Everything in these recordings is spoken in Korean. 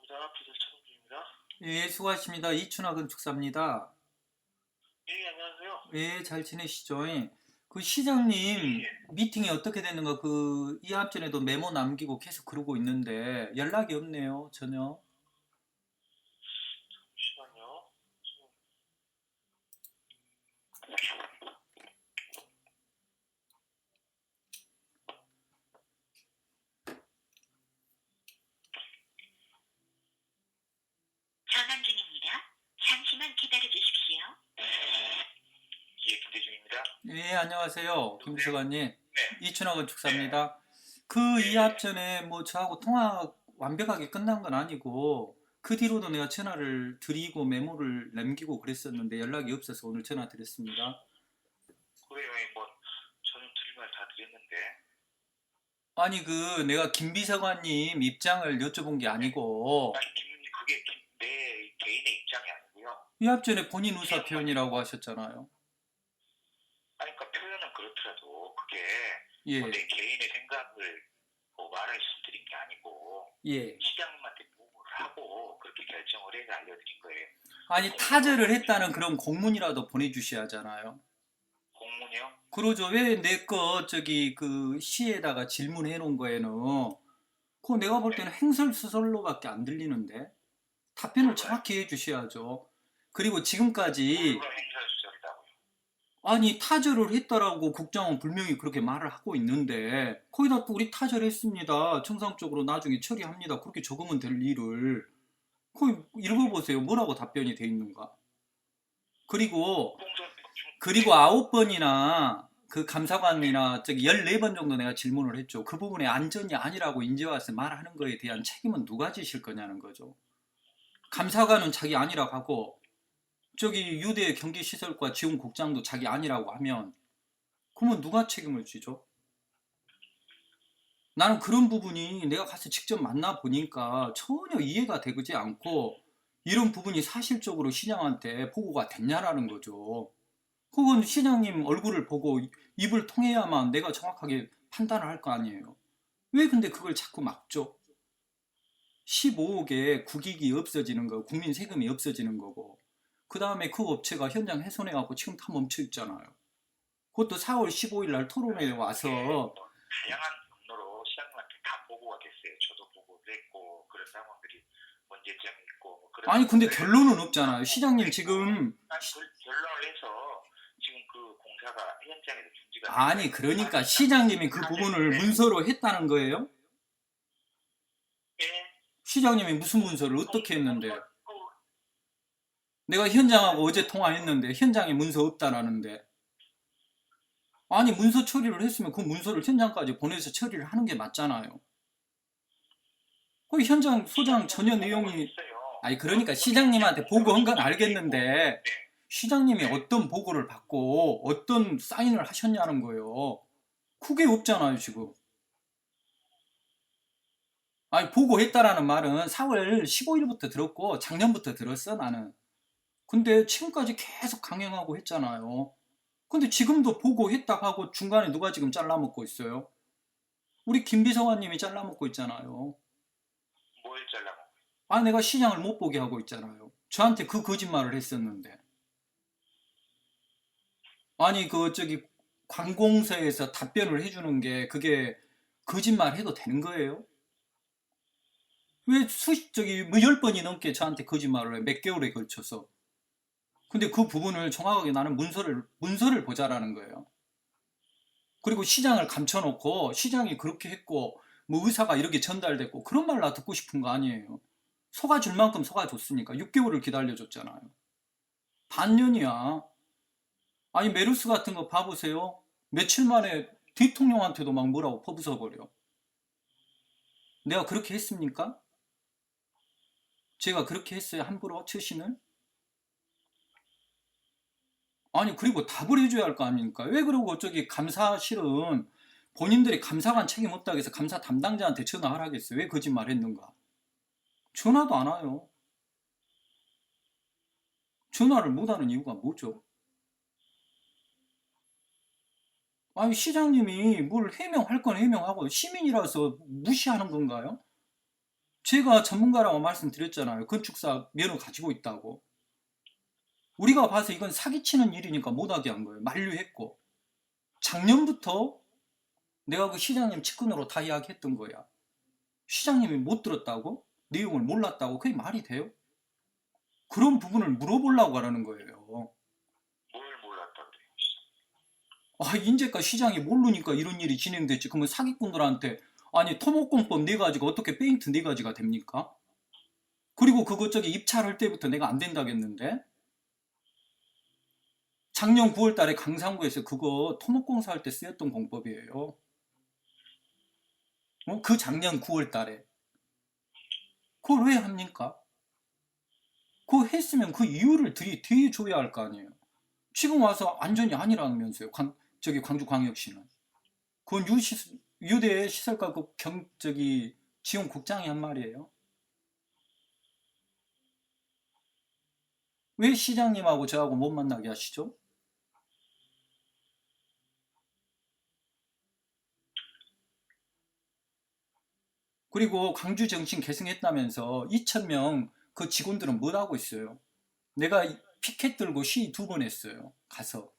감사합니다. 기자 차동기입니다. 예, 수고하십니다. 이춘하 건축사입니다. 예, 안녕하세요. 예, 잘 지내시죠? 예. 그 예, 시장님 예. 미팅이 어떻게 됐는가 이합 전에도 메모 남기고 계속 그러고 있는데 연락이 없네요, 전혀. 잠시만요. 전환 중입니다. 잠시만 기다려 주십시오. 예, 김대중입니다. 예, 안녕하세요, 김비서관님. 네. 이춘하 건축사입니다. 네. 이합 전에 뭐 저하고 통화 완벽하게 끝난 건 아니고 그 뒤로도 내가 전화를 드리고 메모를 남기고 그랬었는데 연락이 없어서 오늘 전화 드렸습니다. 그래요. 뭐 저는 드릴 말 다 드렸는데. 아니 내가 김비서관님 입장을 여쭤본 게 아니고 아니, 그게 내 개인의 입장이 아니고요. 이합 전에 본인 의사 표현이라고 하셨잖아요. 아니, 그러니까 표현은 그렇더라도 그게 예, 내 개인의 생각을 뭐 말씀드린 게 아니고 예. 시장님한테 보고를 하고 그렇게 결정을 해서 알려드린 거예요. 아니 타절을 했다는 그런 공문이라도 보내주셔야 하잖아요. 공문이요? 그러죠. 왜 내 거 저기 시에다가 질문해 놓은 거에는 그거 내가 볼 때는 행설수설로밖에 안 들리는데 답변을 정확히 해주셔야죠. 그리고 지금까지 뭐가 행설수설이라고요? 아니 타절을 했다라고 국장은 분명히 그렇게 말을 하고 있는데 거기다 또 우리 타절했습니다. 정상적으로 나중에 처리합니다. 그렇게 적으면 될 일을 거기 읽어보세요. 뭐라고 답변이 돼 있는가. 그리고 네. 9번이나 그 감사관이나 저기 14번 정도 내가 질문을 했죠. 그 부분에 안전이 아니라고 인제 와서 말하는 거에 대한 책임은 누가 지실 거냐는 거죠. 감사관은 자기 아니라고 하고 저기 유대 경기시설과 지원국장도 자기 아니라고 하면 그러면 누가 책임을 지죠? 나는 그런 부분이 내가 가서 직접 만나보니까 전혀 이해가 되지 않고 이런 부분이 사실적으로 시장한테 보고가 됐냐라는 거죠. 혹은 시장님 얼굴을 보고 입을 통해야만 내가 정확하게 판단을 할 거 아니에요. 왜 근데 그걸 자꾸 막죠? 15억에 국익이 없어지는 거, 국민 세금이 없어지는 거고 그 다음에 그 업체가 현장 훼손해갖고 지금 다 멈춰 있잖아요. 그것도 4월 15일 날 토론회에 와서 뭐 다양한 경로로 시장님한테 다 보고가 됐어요. 저도 보고도 했고 그런 상황들이 문제점이 있고 뭐 그런 아니 근데 상황들. 결론은 없잖아요. 시장님 지금 결론을 해서 지금 그 공사가 현장에서 중지가 아니 그러니까 시장님이 그 부분을 문서로 했다는 거예요? 예. 시장님이 무슨 문서를 어떻게 했는데 내가 현장하고 어제 통화했는데 현장에 문서 없다라는데 아니 문서 처리를 했으면 그 문서를 현장까지 보내서 처리를 하는 게 맞잖아요. 그 현장 소장 전혀 내용이 아니 그러니까 시장님한테 보고한 건 알겠는데 시장님이 어떤 보고를 받고 어떤 사인을 하셨냐는 거예요. 그게 없잖아요 지금. 아니 보고했다라는 말은 4월 15일부터 들었고 작년부터 들었어 나는. 근데 지금까지 계속 강행하고 했잖아요. 근데 지금도 보고했다 하고 중간에 누가 지금 잘라먹고 있어요? 우리 김비서관님이 잘라먹고 있잖아요. 뭘 잘라고? 아 내가 시장을 못 보게 하고 있잖아요. 저한테 그 거짓말을 했었는데. 아니 저기 관공서에서 답변을 해주는 게 그게 거짓말 해도 되는 거예요? 왜 저기 뭐 10번이 넘게 저한테 거짓말을 해 몇 개월에 걸쳐서. 근데 그 부분을 정확하게 나는 문서를 보자라는 거예요. 그리고 시장을 감춰놓고 시장이 그렇게 했고 뭐 의사가 이렇게 전달됐고 그런 말 나 듣고 싶은 거 아니에요. 속아줄 만큼 속아줬으니까 6개월을 기다려줬잖아요. 반년이야. 아니 메르스 같은 거 봐보세요. 며칠 만에 대통령한테도 막 뭐라고 퍼부숴버려. 내가 그렇게 했습니까? 제가 그렇게 했어요 함부로 처신을? 아니 그리고 답을 해줘야 할 거 아닙니까? 왜 그러고 저기 감사실은 본인들이 감사관 책임 없다고 해서 감사 담당자한테 전화하라겠어요? 왜 거짓말 했는가? 전화도 안 와요. 전화를 못하는 이유가 뭐죠? 아니 시장님이 뭘 해명할 건 해명하고 시민이라서 무시하는 건가요? 제가 전문가라고 말씀드렸잖아요. 건축사 면허 가지고 있다고. 우리가 봐서 이건 사기치는 일이니까 못하게 한 거예요. 만류했고. 작년부터 내가 그 시장님 측근으로 다 이야기했던 거야. 시장님이 못 들었다고? 내용을 몰랐다고? 그게 말이 돼요? 그런 부분을 물어보려고 하라는 거예요. 뭘 몰랐다고요? 아, 인제까 시장이 모르니까 이런 일이 진행됐지. 그러면 사기꾼들한테 아니 토목공법 4가지가 어떻게 페인트 4가지가 됩니까? 그리고 그것 저기 입찰할 때부터 내가 안 된다겠는데? 작년 9월 달에 강상구에서 그거 토목공사 할 때 쓰였던 공법이에요. 그 작년 9월 달에. 그걸 왜 합니까? 그거 했으면 그 이유를 대줘야 할 거 아니에요. 지금 와서 안전이 아니라면서요. 저기 광주광역시는. 그건 유대 시설과 그 지원국장이 한 말이에요. 왜 시장님하고 저하고 못 만나게 하시죠? 그리고 광주 정신 계승했다면서 2,000명 그 직원들은 뭐 하고 있어요? 내가 피켓 들고 시위 2번 했어요. 가서.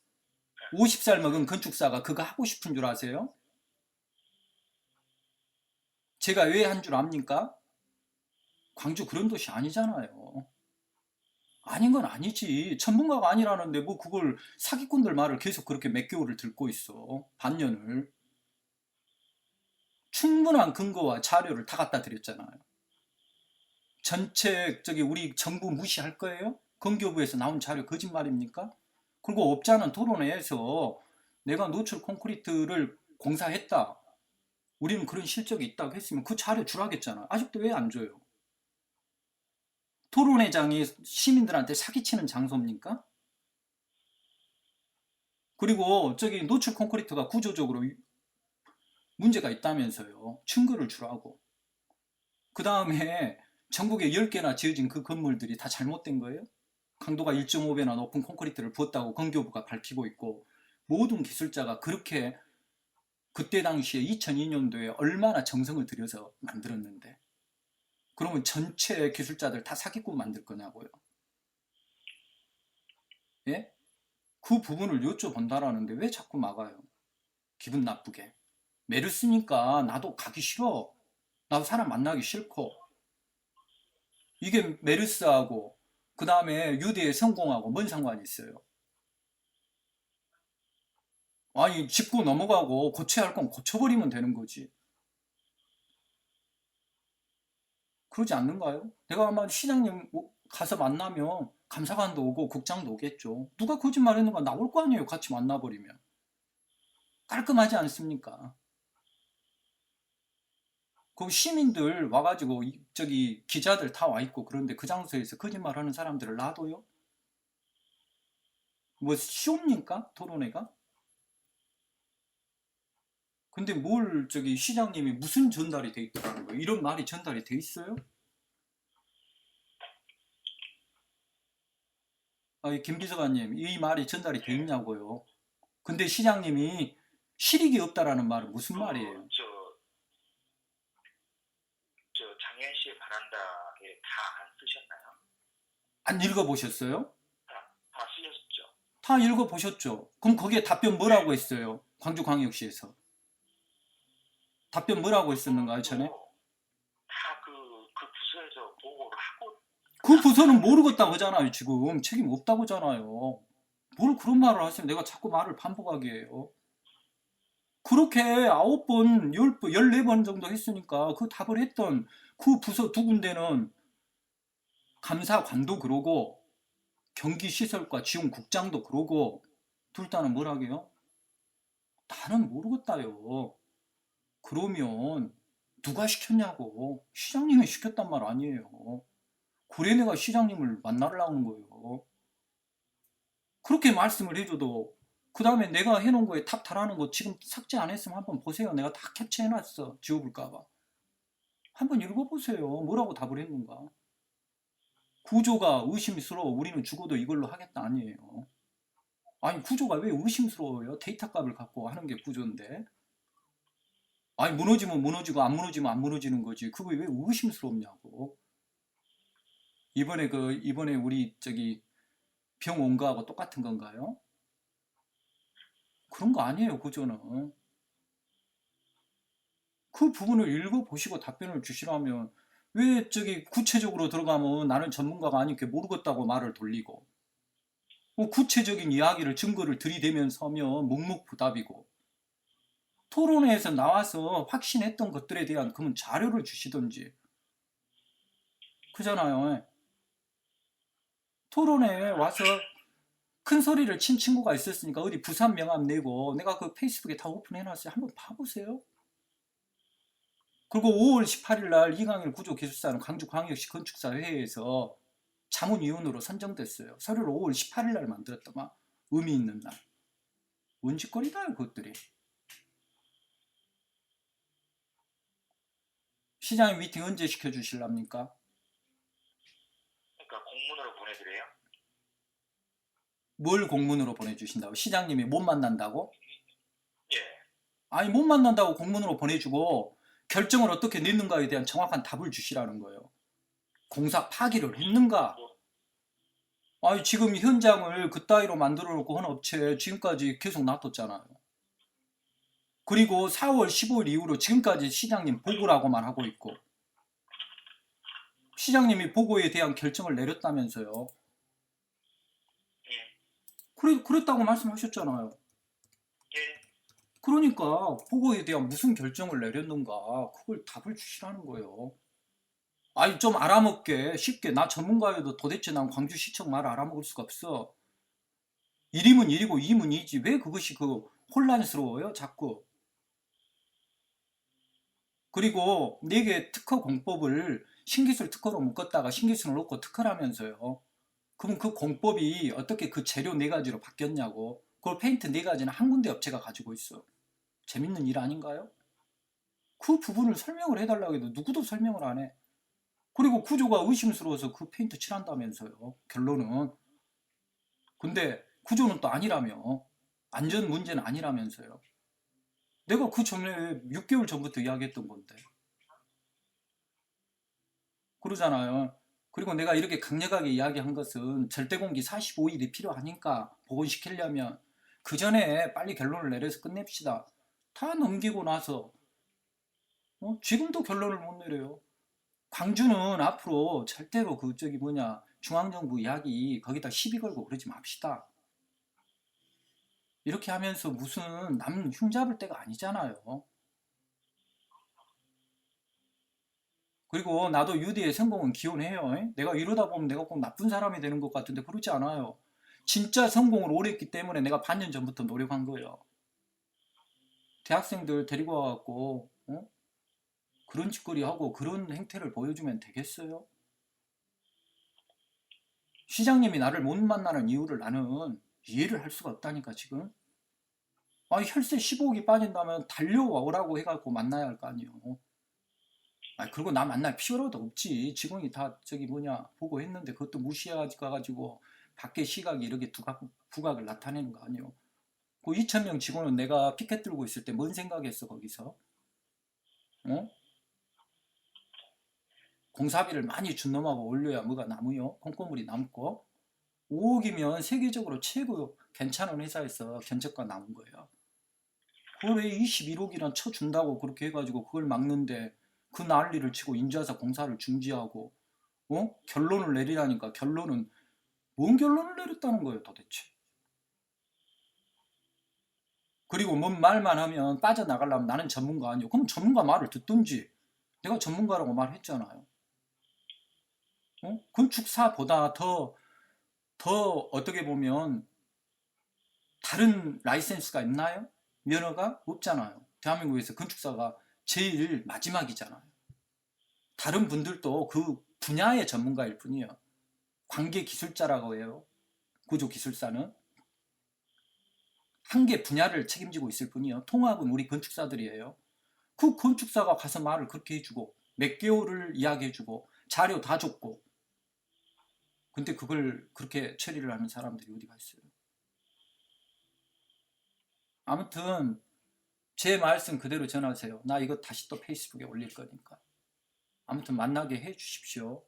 50살 먹은 건축사가 그거 하고 싶은 줄 아세요? 제가 왜 한 줄 압니까? 광주 그런 도시 아니잖아요. 아닌 건 아니지. 전문가가 아니라는데 뭐 그걸 사기꾼들 말을 계속 그렇게 몇 개월을 듣고 있어. 반년을. 충분한 근거와 자료를 다 갖다 드렸잖아요. 전체 우리 정부 무시할 거예요? 건교부에서 나온 자료 거짓말입니까? 그리고 업자는 토론회에서 내가 노출 콘크리트를 공사했다. 우리는 그런 실적이 있다고 했으면 그 자료 주라겠잖아. 아직도 왜 안 줘요? 토론회장이 시민들한테 사기치는 장소입니까? 그리고 노출 콘크리트가 구조적으로 문제가 있다면서요. 증거를 주라고. 그 다음에 전국에 10개나 지어진 그 건물들이 다 잘못된 거예요? 강도가 1.5배나 높은 콘크리트를 부었다고 건교부가 밝히고 있고, 모든 기술자가 그렇게 그때 당시에 2002년도에 얼마나 정성을 들여서 만들었는데, 그러면 전체 기술자들 다 사기꾼 만들 거냐고요? 예? 그 부분을 여쭤본다라는데 왜 자꾸 막아요? 기분 나쁘게. 메르스니까 나도 가기 싫어. 나도 사람 만나기 싫고. 이게 메르스하고 그 다음에 유대의 성공하고 뭔 상관이 있어요? 아니 짚고 넘어가고 고쳐야 할 건 고쳐버리면 되는 거지. 그러지 않는가요? 내가 아마 시장님 가서 만나면 감사관도 오고 국장도 오겠죠. 누가 거짓말 했는가 나올 거 아니에요. 같이 만나버리면. 깔끔하지 않습니까? 그 시민들 와가지고 기자들 다 와 있고 그런데 그 장소에서 거짓말하는 사람들을 놔둬요? 뭐 쉬웁니까? 토론회가? 근데 뭘 시장님이 무슨 전달이 돼 있더라는 거예요? 이런 말이 전달이 돼 있어요? 김 비서관님, 이 말이 전달이 돼 있냐고요? 근데 시장님이 실익이 없다라는 말은 무슨 말이에요? 장현시의 바란다에 다 안 쓰셨나요? 안 읽어보셨어요? 다 쓰셨죠? 다 읽어보셨죠? 그럼 거기에 답변 뭐라고 했어요? 광주광역시에서. 답변 뭐라고 했었는가요, 전에? 다 그 부서에서 보고를 하고. 그 부서는 모르겠다고 하잖아요, 지금. 책임 없다고 하잖아요. 뭘 그런 말을 하시면 내가 자꾸 말을 반복하게 해요. 그렇게 9번, 10번, 14번 정도 했으니까 그 답을 했던 그 부서 2군데는 감사관도 그러고 경기시설과 지원국장도 그러고 둘 다는 뭐라게요? 나는 모르겠다요. 그러면 누가 시켰냐고. 시장님이 시켰단 말 아니에요. 고래내가 시장님을 만나려는 거예요. 그렇게 말씀을 해줘도 그 다음에 내가 해놓은 거에 탑 달하는 거 지금 삭제 안 했으면 한번 보세요. 내가 다 캡처해놨어. 지워볼까봐. 한번 읽어보세요. 뭐라고 답을 했는가. 구조가 의심스러워. 우리는 죽어도 이걸로 하겠다 아니에요. 아니 구조가 왜 의심스러워요? 데이터 값을 갖고 하는 게 구조인데. 아니 무너지면 무너지고 안 무너지면 안 무너지는 거지. 그거 왜 의심스럽냐고. 이번에 우리 저기 병 온 거하고 똑같은 건가요? 그런 거 아니에요, 그저는. 그 부분을 읽어보시고 답변을 주시라면 왜 저기 구체적으로 들어가면 나는 전문가가 아니게 모르겠다고 말을 돌리고 구체적인 이야기를 증거를 들이대면서 하면 묵묵부답이고 토론회에서 나와서 확신했던 것들에 대한 그러면 자료를 주시든지 그잖아요. 토론회에 와서 큰 소리를 친 친구가 있었으니까 어디 부산 명함 내고 내가 그 페이스북에 다 오픈해놨어요. 한번 봐보세요. 그리고 5월 18일 날 이강일 구조기술사는 광주광역시 건축사 회의에서 자문위원으로 선정됐어요. 서류를 5월 18일 날 만들었더만 의미 있는 날. 뭔 짓거리다요 그것들이. 시장님 미팅 언제 시켜주실랍니까? 그러니까 공문으로 보내드려요? 뭘 공문으로 보내주신다고? 시장님이 못 만난다고? 예. 아니 못 만난다고 공문으로 보내주고 결정을 어떻게 냈는가에 대한 정확한 답을 주시라는 거예요. 공사 파기를 했는가? 아니 지금 현장을 그따위로 만들어 놓고 한 업체 지금까지 계속 놔뒀잖아요. 그리고 4월 15일 이후로 지금까지 시장님 보고라고만 하고 있고 시장님이 보고에 대한 결정을 내렸다면서요. 예. 그랬다고 말씀하셨잖아요. 예. 그러니까 보고에 대한 무슨 결정을 내렸는가 그걸 답을 주시라는 거예요. 아니 좀 알아먹게 쉽게 나 전문가여도 도대체 난 광주시청 말 알아먹을 수가 없어. 일이면 일이고 이면 이지 왜 그것이 혼란스러워요 자꾸. 그리고 4개 특허 공법을 신기술 특허로 묶었다가 신기술을 놓고 특허라면서요. 그럼 그 공법이 어떻게 그 재료 4가지로 바뀌었냐고. 그걸 페인트 4가지는 한 군데 업체가 가지고 있어. 재밌는 일 아닌가요? 그 부분을 설명을 해달라고 해도 누구도 설명을 안 해. 그리고 구조가 의심스러워서 그 페인트 칠한다면서요. 결론은. 근데 구조는 또 아니라며. 안전 문제는 아니라면서요. 내가 그 전에 6개월 전부터 이야기했던 건데. 그러잖아요. 그리고 내가 이렇게 강력하게 이야기한 것은 절대공기 45일이 필요하니까 복원시키려면 그 전에 빨리 결론을 내려서 끝냅시다. 다 넘기고 나서 지금도 결론을 못 내려요. 광주는 앞으로 절대로 중앙정부 이야기 거기다 시비 걸고 그러지 맙시다. 이렇게 하면서 무슨 남 흉잡을 때가 아니잖아요. 그리고 나도 유디의 성공은 기원해요. 내가 이러다 보면 내가 꼭 나쁜 사람이 되는 것 같은데 그렇지 않아요. 진짜 성공을 오래 했기 때문에 내가 반년 전부터 노력한 거예요. 대학생들 데리고 와갖고 그런 짓거리 하고 그런 행태를 보여주면 되겠어요? 시장님이 나를 못 만나는 이유를 나는 이해를 할 수가 없다니까 지금. 아니 혈세 15억이 빠진다면 달려오라고 해갖고 만나야 할 거 아니에요. 아니 그리고 나 만날 필요도 없지. 직원이 다 보고 했는데 그것도 무시해가지고 밖에 시각이 이렇게 부각을 나타내는 거 아니에요. 그 2,000명 직원은 내가 피켓 들고 있을 때 뭔 생각했어 거기서? 어? 공사비를 많이 준 놈하고 올려야 뭐가 남어요? 콩고물이 남고 5억이면 세계적으로 최고 괜찮은 회사에서 견적가 나온 거예요. 그걸 왜 21억이나 쳐준다고 그렇게 해가지고 그걸 막는데 그 난리를 치고 인자사 공사를 중지하고 결론을 내리라니까 결론은 뭔 결론을 내렸다는 거예요 도대체. 그리고 뭔 말만 하면 빠져나가려면 나는 전문가 아니요. 그럼 전문가 말을 듣든지. 내가 전문가라고 말했잖아요. 건축사보다 더 어떻게 보면 다른 라이센스가 있나요? 면허가 없잖아요. 대한민국에서 건축사가 제일 마지막이잖아요. 다른 분들도 그 분야의 전문가일 뿐이에요. 관계기술자라고 해요. 구조기술사는. 한 개 분야를 책임지고 있을 뿐이에요. 통합은 우리 건축사들이에요. 그 건축사가 가서 말을 그렇게 해주고 몇 개월을 이야기해주고 자료 다 줬고 근데 그걸 그렇게 처리를 하는 사람들이 어디가 있어요. 아무튼 제 말씀 그대로 전하세요. 나 이거 다시 또 페이스북에 올릴 거니까. 아무튼 만나게 해 주십시오.